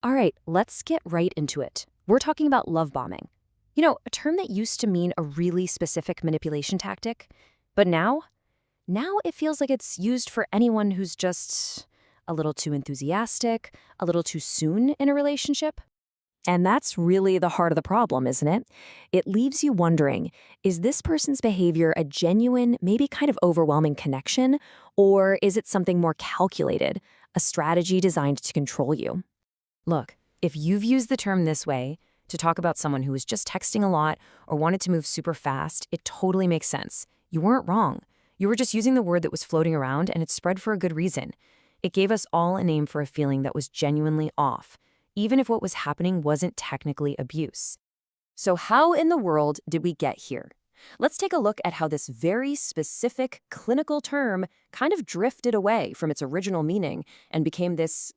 All right, let's get right into it. We're talking about love bombing. A term that used to mean a really specific manipulation tactic, but now it feels like it's used for anyone who's just a little too enthusiastic, a little too soon in a relationship. And that's really the heart of the problem, isn't it? It leaves you wondering, is this person's behavior a genuine, maybe kind of overwhelming connection, or is it something more calculated, a strategy designed to control you? Look, if you've used the term this way to talk about someone who was just texting a lot or wanted to move super fast, it totally makes sense. You weren't wrong. You were just using the word that was floating around, and it spread for a good reason. It gave us all a name for a feeling that was genuinely off, even if what was happening wasn't technically abuse. So how in the world did we get here? Let's take a look at how this very specific clinical term kind of drifted away from its original meaning and became this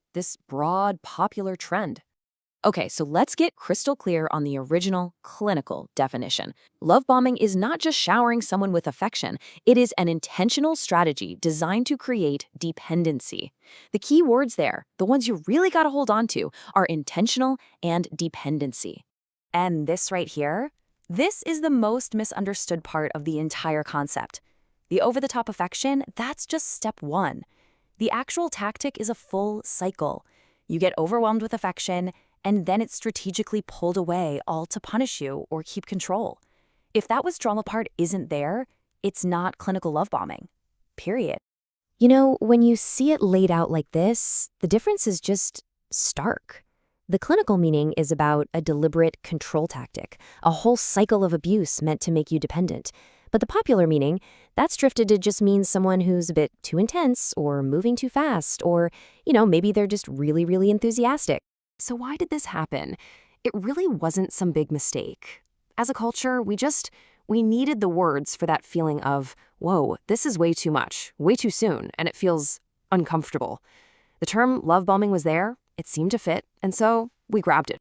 broad, popular trend. Okay, so let's get crystal clear on the original clinical definition. Love bombing is not just showering someone with affection. It is an intentional strategy designed to create dependency. The key words there, the ones you really got to hold on to, are intentional and dependency. And this right here, this is the most misunderstood part of the entire concept. The over-the-top affection, that's just step one. The actual tactic is a full cycle. You get overwhelmed with affection, and then it's strategically pulled away, all to punish you or keep control. If that withdrawal part isn't there, it's not clinical love bombing. Period. When you see it laid out like this, the difference is just stark. The clinical meaning is about a deliberate control tactic, a whole cycle of abuse meant to make you dependent. But the popular meaning, that's drifted to just mean someone who's a bit too intense or moving too fast or, maybe they're just really, really enthusiastic. So why did this happen? It really wasn't some big mistake. As a culture, we needed the words for that feeling of, whoa, this is way too much, way too soon, and it feels uncomfortable. The term love bombing was there, it seemed to fit, and so we grabbed it.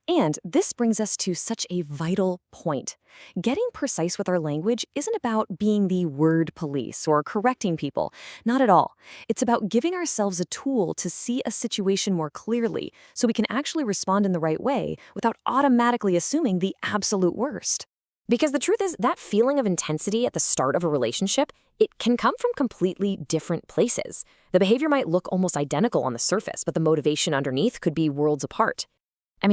And this brings us to such a vital point. Getting precise with our language isn't about being the word police or correcting people. Not at all. It's about giving ourselves a tool to see a situation more clearly so we can actually respond in the right way without automatically assuming the absolute worst. Because the truth is, that feeling of intensity at the start of a relationship, it can come from completely different places. The behavior might look almost identical on the surface, but the motivation underneath could be worlds apart.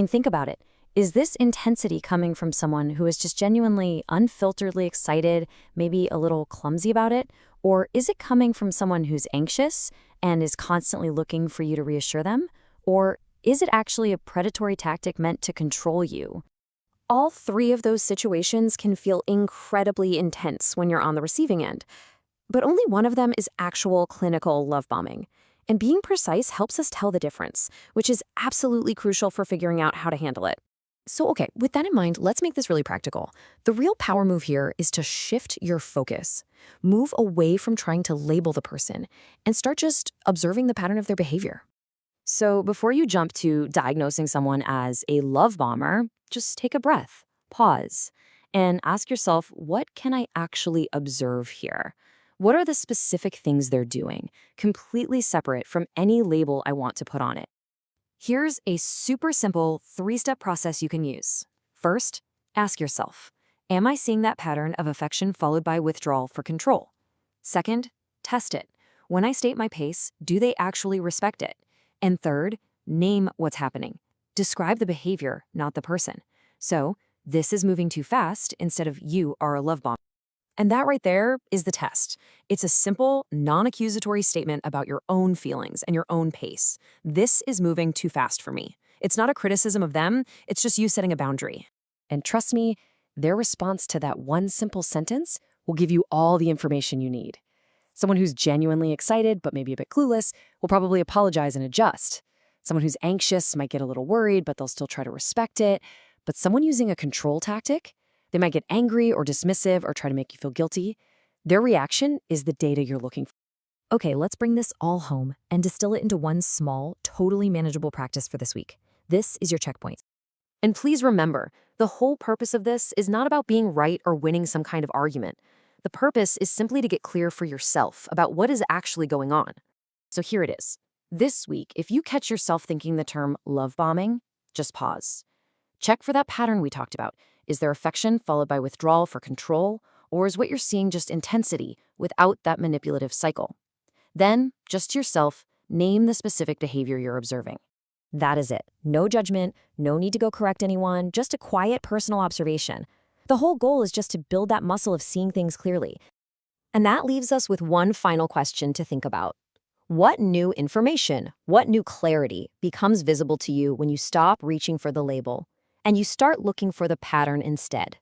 Think about it. Is this intensity coming from someone who is just genuinely unfilteredly excited, maybe a little clumsy about it? Or is it coming from someone who's anxious and is constantly looking for you to reassure them? Or is it actually a predatory tactic meant to control you? All three of those situations can feel incredibly intense when you're on the receiving end. But only one of them is actual clinical love bombing. And being precise helps us tell the difference, which is absolutely crucial for figuring out how to handle it. So, okay, with that in mind, let's make this really practical. The real power move here is to shift your focus. Move away from trying to label the person and start just observing the pattern of their behavior. So before you jump to diagnosing someone as a love bomber, just take a breath, pause, and ask yourself, what can I actually observe here? What are the specific things they're doing, completely separate from any label I want to put on it? Here's a super simple 3-step process you can use. First, ask yourself, am I seeing that pattern of affection followed by withdrawal for control? Second, test it. When I state my pace, do they actually respect it? And third, name what's happening. Describe the behavior, not the person. So, this is moving too fast instead of you are a love bomb. And that right there is the test. It's a simple, non-accusatory statement about your own feelings and your own pace. This is moving too fast for me. It's not a criticism of them, it's just you setting a boundary. And trust me, their response to that one simple sentence will give you all the information you need. Someone who's genuinely excited but maybe a bit clueless will probably apologize and adjust. Someone who's anxious might get a little worried, but they'll still try to respect it. But someone using a control tactic, they might get angry or dismissive or try to make you feel guilty. Their reaction is the data you're looking for. Okay, let's bring this all home and distill it into one small, totally manageable practice for this week. This is your checkpoint. And please remember, the whole purpose of this is not about being right or winning some kind of argument. The purpose is simply to get clear for yourself about what is actually going on. So here it is. This week, if you catch yourself thinking the term love bombing, just pause. Check for that pattern we talked about. Is there affection followed by withdrawal for control, or is what you're seeing just intensity without that manipulative cycle? Then, just to yourself, name the specific behavior you're observing. That is it. No judgment, no need to go correct anyone, just a quiet personal observation. The whole goal is just to build that muscle of seeing things clearly. And that leaves us with one final question to think about. What new information, what new clarity becomes visible to you when you stop reaching for the label and you start looking for the pattern instead?